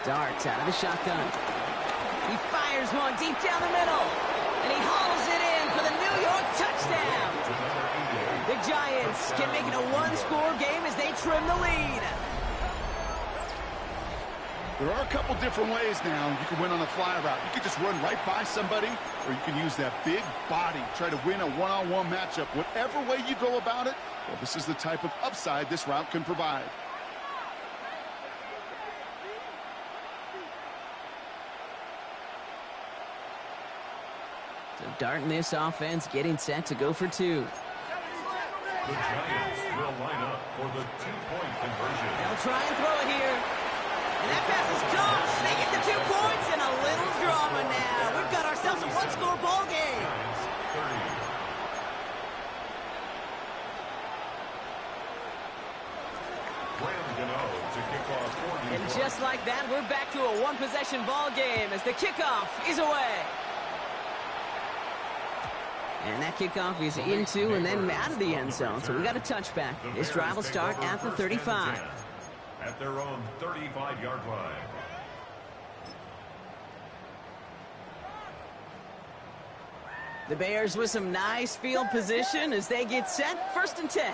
S1: Dart out of the shotgun. He fires one deep down the middle. And he hauls it in for the New York touchdown. The Giants can make it a one-score game as they trim the lead.
S3: There are a couple different ways now. You can win on a fly route. You can just run right by somebody, or you can use that big body, try to win a one-on-one matchup. Whatever way you go about it, well, this is the type of upside this route can provide.
S1: So Dart in this offense getting set to go for two.
S2: The Giants will line up for the two-point conversion.
S1: They'll try and throw it here. And that pass is caught. They get the 2 points and a little drama now. We've got ourselves a one-score ball game. And just like that, we're back to a one-possession ball game as the kickoff is away. And that kickoff is into and then out of the end zone. So we got a touchback. This drive will start at the 35.
S2: At their own 35-yard line.
S1: The Bears with some nice field position as they get set. First and 10.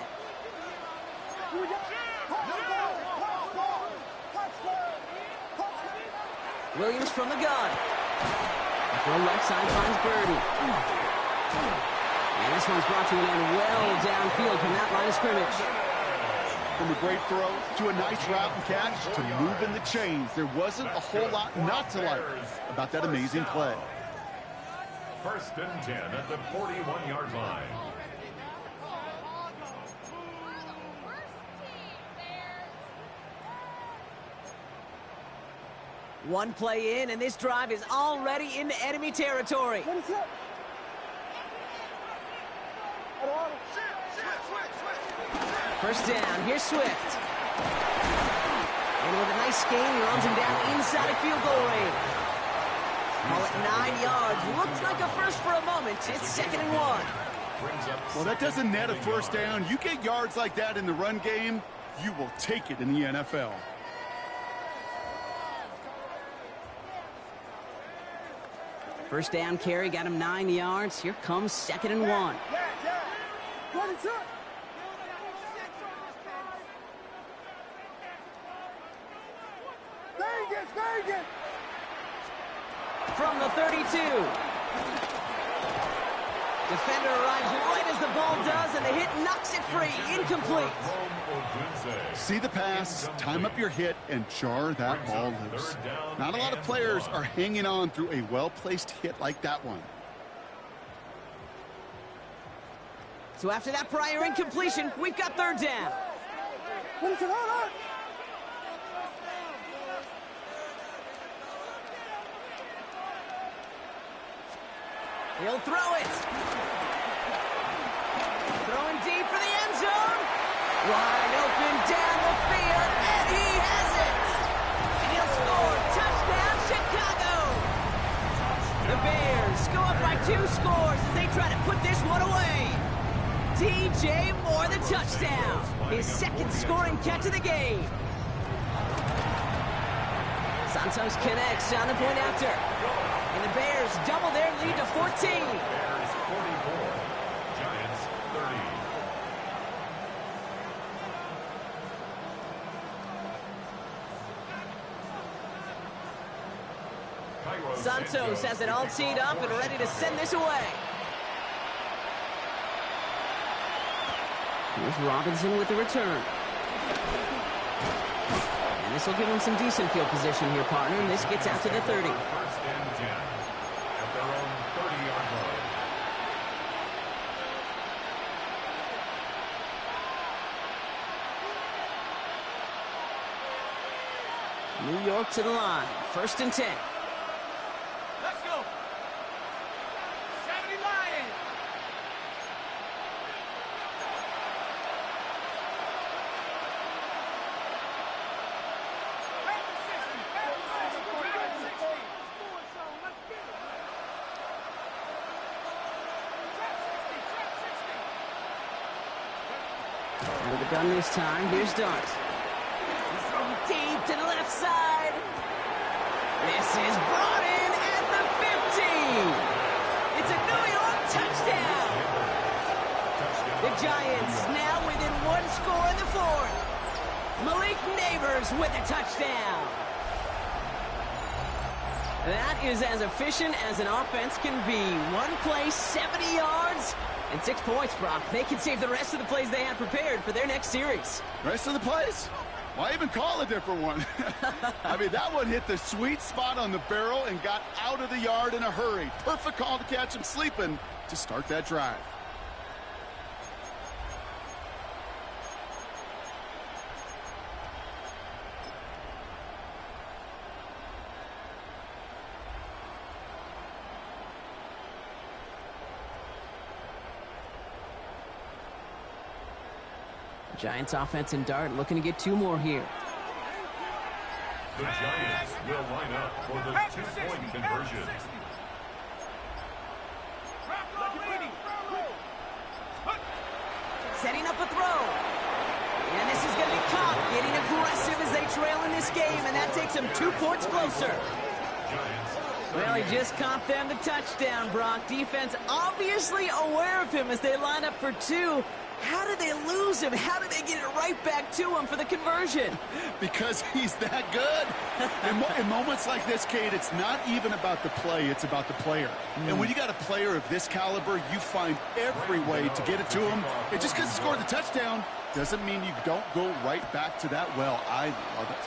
S1: Williams from the gun. Throw left side finds Burden. And this one's brought to an end well downfield from that line of scrimmage.
S3: From a great throw to a nice route and catch to moving the chains, there wasn't a whole lot not to like about that amazing play.
S2: 1st and 10 at the 41-yard line.
S1: One play in, and this drive is already into enemy territory. First down, here's Swift. And with a nice gain, he runs him down inside of field goal range. Call it 9 yards. Looks like a first for a moment. It's 2nd and 1.
S3: Well, that doesn't net a first down. You get yards like that in the run game, you will take it in the NFL.
S1: First down carry got him 9 yards. Here comes 2nd and 1. From the 32. Defender arrives right as the ball does, and the hit knocks it free. Incomplete.
S3: See the pass, time up your hit, and jar that ball loose. Not a lot of players are hanging on through a well-placed hit like that one.
S1: So after that prior incompletion, we've got 3rd down. He'll throw it. Throwing deep for the end zone. Wide open down the field, and he has it. And he'll score. Touchdown, Chicago. The Bears go up by 2 scores as they try to put this one away. DJ Moore, the touchdown. His 2nd scoring catch of the game. Santos connects on the point after. And the Bears double their lead to 14.
S2: Bears 44, Giants 30.
S1: Santos has it all teed up and ready to send this away. Here's Robinson with the return. And this will give him some decent field position here, partner. And this gets out to the 30.
S2: 1st and 10 at their own 30-yard line.
S1: New York to the line. 1st and 10.
S4: Let's go. 70 Lions.
S1: With the gun this time, here's Dart. He's throwing deep to the left side. This is brought in at the 15. It's a New York touchdown. The Giants now within 1 score in the 4th. Malik Neighbors with a touchdown. That is as efficient as an offense can be. One play, 70 yards, and 6 points, Brock. They can save the rest of the plays they had prepared for their next series.
S3: Rest of the plays? Why even call a different one? I mean, that one hit the sweet spot on the barrel and got out of the yard in a hurry. Perfect call to catch him sleeping to start that drive.
S1: Giants offense and Dart looking to get 2 more here.
S2: The Giants will line up for the 2-point conversion.
S1: Setting up a throw. And this is going to be caught. Getting aggressive as they trail in this game, and that takes them 2 points closer. Well, he just caught them the touchdown, Brock. Defense obviously aware of him as they line up for 2. How did they lose him? How did they get it right back to him for the conversion?
S3: Because he's that good. In moments like this, Kate, it's not even about the play, it's about the player. And when you got a player of this caliber, you find every way to get it to him. And just because he scored the touchdown doesn't mean you don't go right back to that well. I love it.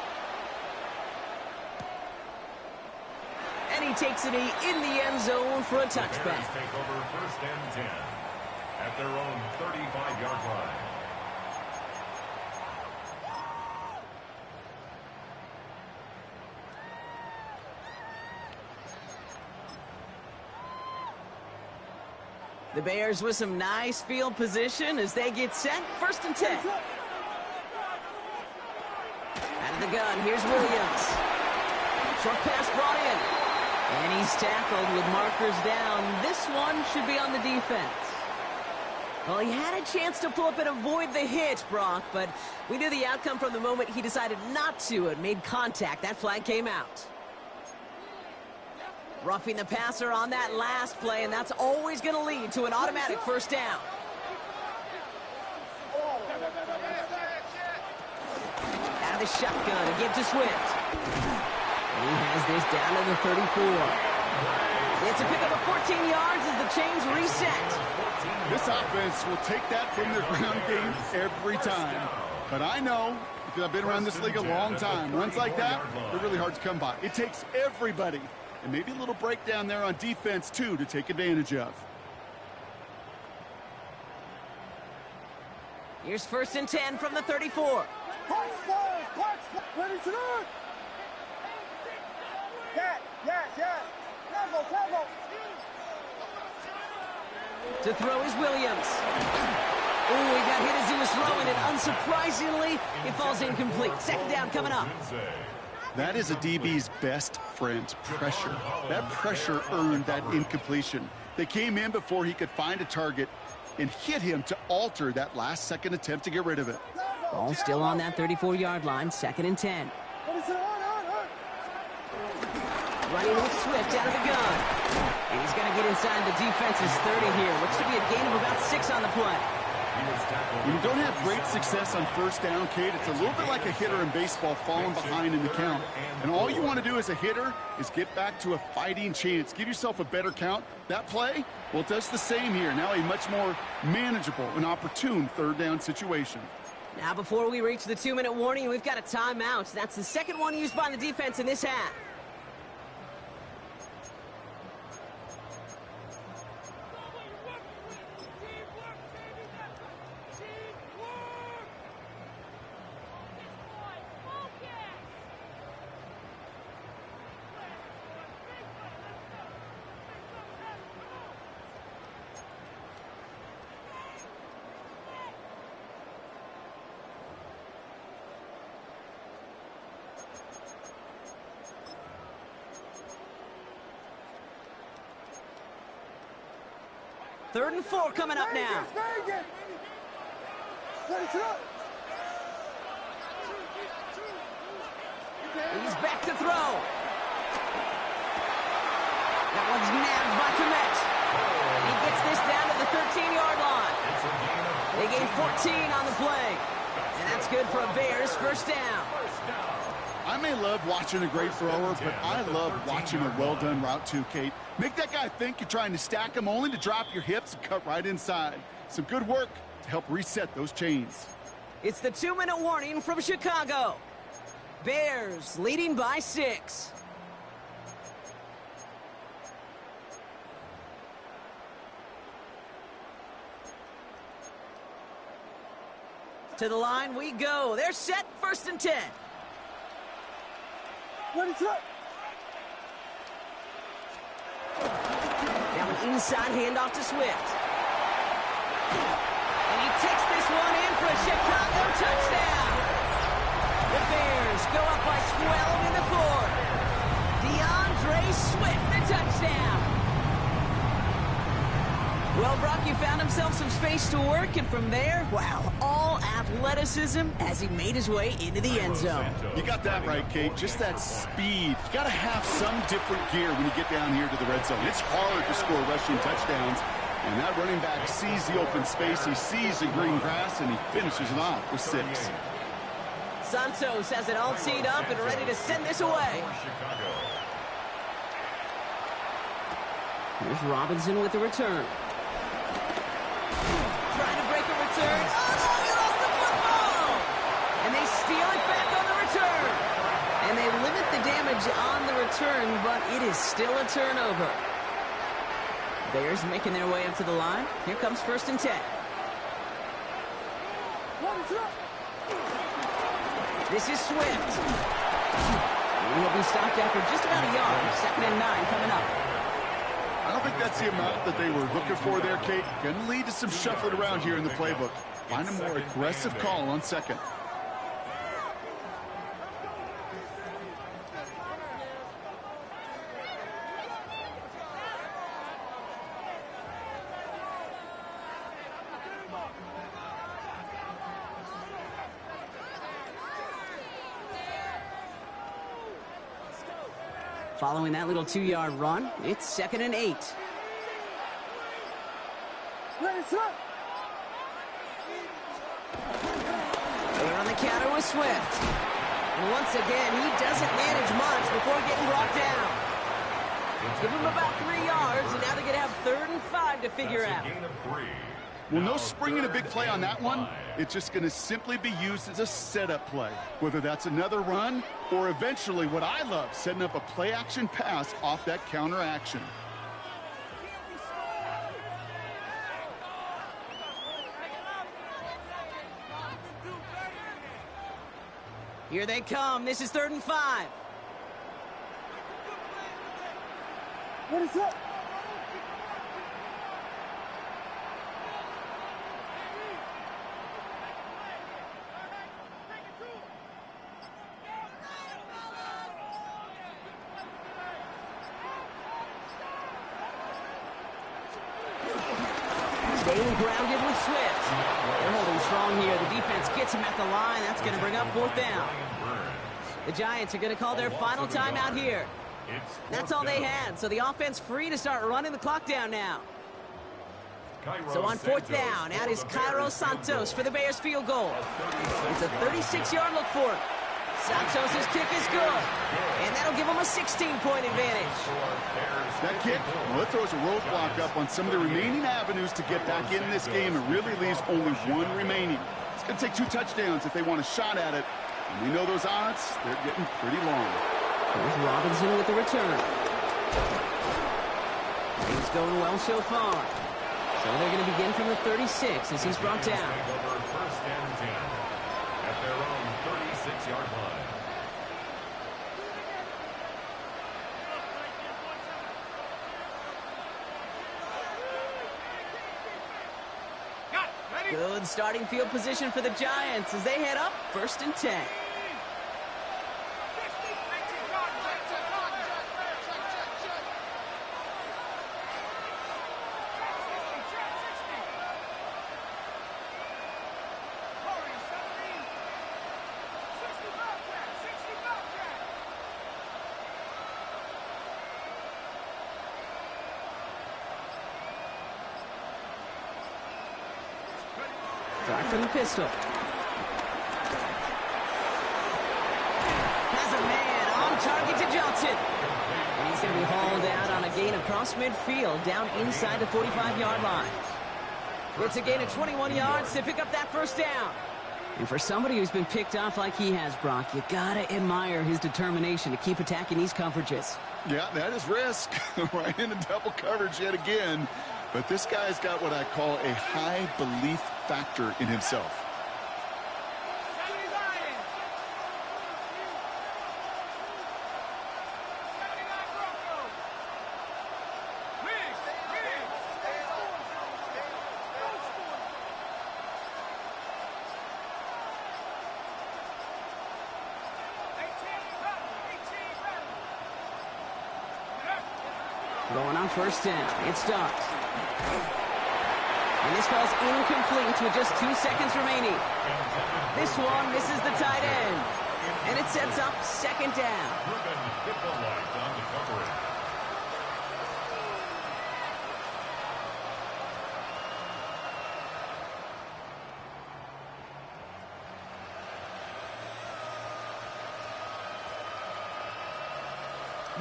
S1: And he takes it in the end zone for a touchback.
S2: Bears take over first and 10 at their own 35-yard line.
S1: The Bears with some nice field position as they get set. First and 10. Out of the gun, here's Williams. Short pass brought in. And he's tackled with markers down. This one should be on the defense. Well, he had a chance to pull up and avoid the hit, Brock, but we knew the outcome from the moment he decided not to and made contact. That flag came out. Roughing the passer on that last play, and that's always going to lead to an automatic first down. Out of the shotgun, a give to Swift. And he has this down to the 34. It's a pickup of 14 yards as the chains reset.
S3: This offense will take that from their ground game every time. But I know, because I've been around this league a long time, runs like that, they're really hard to come by. It takes everybody. And maybe a little breakdown there on defense, too, to take advantage of.
S1: Here's first and 10 from the 34.
S4: Ready to run! Yes. Travel.
S1: To throw is Williams. Oh, he got hit as he was throwing it. Unsurprisingly, it falls incomplete. Second down coming up.
S3: That is a DB's best friend, pressure. That pressure earned that incompletion. They came in before he could find a target and hit him to alter that last-second attempt to get rid of it.
S1: Ball still on that 34-yard line, second and 10. Running with Swift out of the gun. And he's going to get inside the defense's 30 here. Looks to be a gain of about 6 on the play.
S3: When you don't have great success on first down, Kate, it's a little bit like a hitter in baseball falling behind in the count. And all you want to do as a hitter is get back to a fighting chance. Give yourself a better count. That play, well, it does the same here. Now a much more manageable and opportune third down situation.
S1: Now before we reach the 2-minute warning, we've got a timeout. That's the second one used by the defense in this half. Third and 4 coming up now. He's back to throw. That one's nabbed by Komet. He gets this down to the 13-yard line. They gain 14 on the play. And that's good for a Bears first down.
S3: I may love watching a great thrower, but I love watching a well-done route too, Kate. Make that guy think you're trying to stack him only to drop your hips and cut right inside. Some good work to help reset those chains.
S1: It's the 2-minute warning from Chicago. Bears leading by 6. To the line we go. They're set, first and 10.
S4: Ready to run!
S1: Now an inside handoff to Swift. And he takes this one in for a Chicago touchdown. The Bears go up by 12 in the fourth. DeAndre Swift, the touchdown. Well, Brock, you found himself some space to work, and from there, wow, all athleticism as he made his way into the end zone.
S3: You got that right, Kate. Just that speed. You got to have some different gear when you get down here to the red zone. It's hard to score rushing touchdowns, And that running back sees the open space, he sees the green grass, and he finishes it off with 6.
S1: Santos has it all teed up and ready to send this away. Here's Robinson with the return. Trying to break a return. Oh, no, he lost the football! And they steal it back on the return. And they limit the damage on the return, but it is still a turnover. Bears making their way up to the line. Here comes 1st and 10. This is Swift. He'll be stopped after just about a yard. 2nd and 9 coming up.
S3: I don't think that's the amount that they were looking for there, Kate. Going to lead to some shuffling around here in the playbook. Find a more aggressive call on 2nd.
S1: Following that little 2-yard run, it's 2nd and 8. They're on the counter with Swift. And once again, he doesn't manage much before getting brought down. Give him about 3 yards, and now they're going to have 3rd and 5 to figure out.
S3: Well, no springing a big play on that one. It's just going to simply be used as a setup play. Whether that's another run or eventually what I love, setting up a play-action pass off that counter action.
S1: Here they come. This is 3rd and 5.
S4: What is up?
S1: Staying grounded with Swift. They're holding strong here. The defense gets him at the line. That's going to bring up 4th down. The Giants are going to call their final timeout here. That's all they had, so the offense free to start running the clock down now. So on 4th down, out is Cairo Santos for the Bears field goal. It's a 36-yard look for him. Santos' kick is good, and that'll give him a 16-point advantage.
S3: That kick, well, it throws a roadblock up on some of the remaining avenues to get back in this game. It really leaves only 1 remaining. It's going to take 2 touchdowns if they want a shot at it. And we know those odds, they're getting pretty long.
S1: Here's Robinson with the return. Things going well so far. So they're going to begin from the 36 as he's brought down.
S2: 1st and 10 at their own 36-yard line.
S1: Good starting field position for the Giants as they head up 1st and 10. Start from the pistol. Has a man on target to Johnson. And he's going to be hauled out on a gain across midfield down inside the 45-yard line. It's a gain of 21 yards to pick up that 1st down. And for somebody who's been picked off like he has, Brock, you got to admire his determination to keep attacking these coverages.
S3: Yeah, that is risk. Right into double coverage yet again. But this guy's got what I call a high belief factor in himself.
S1: Going on 1st down. It starts. And this falls incomplete with just 2 seconds remaining. This one misses the tight end. And it sets up 2nd down.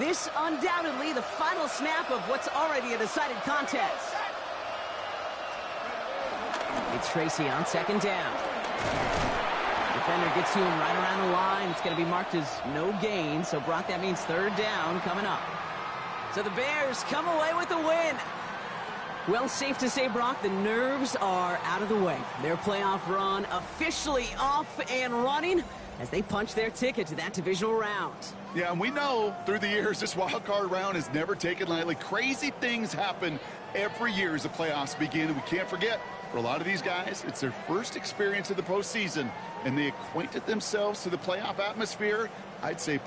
S1: This undoubtedly the final snap of what's already a decided contest. It's Tracy on second down. Defender gets to him right around the line. It's going to be marked as no gain. So, Brock, that means third down coming up. So the Bears come away with the win. Well, safe to say, Brock, the nerves are out of the way. Their playoff run officially off and running as they punch their ticket to that divisional round.
S3: Yeah, and we know through the years this wild card round is never taken lightly. Crazy things happen every year as the playoffs begin, and we can't forget, for a lot of these guys, it's their first experience of the postseason, and they acquainted themselves to the playoff atmosphere, I'd say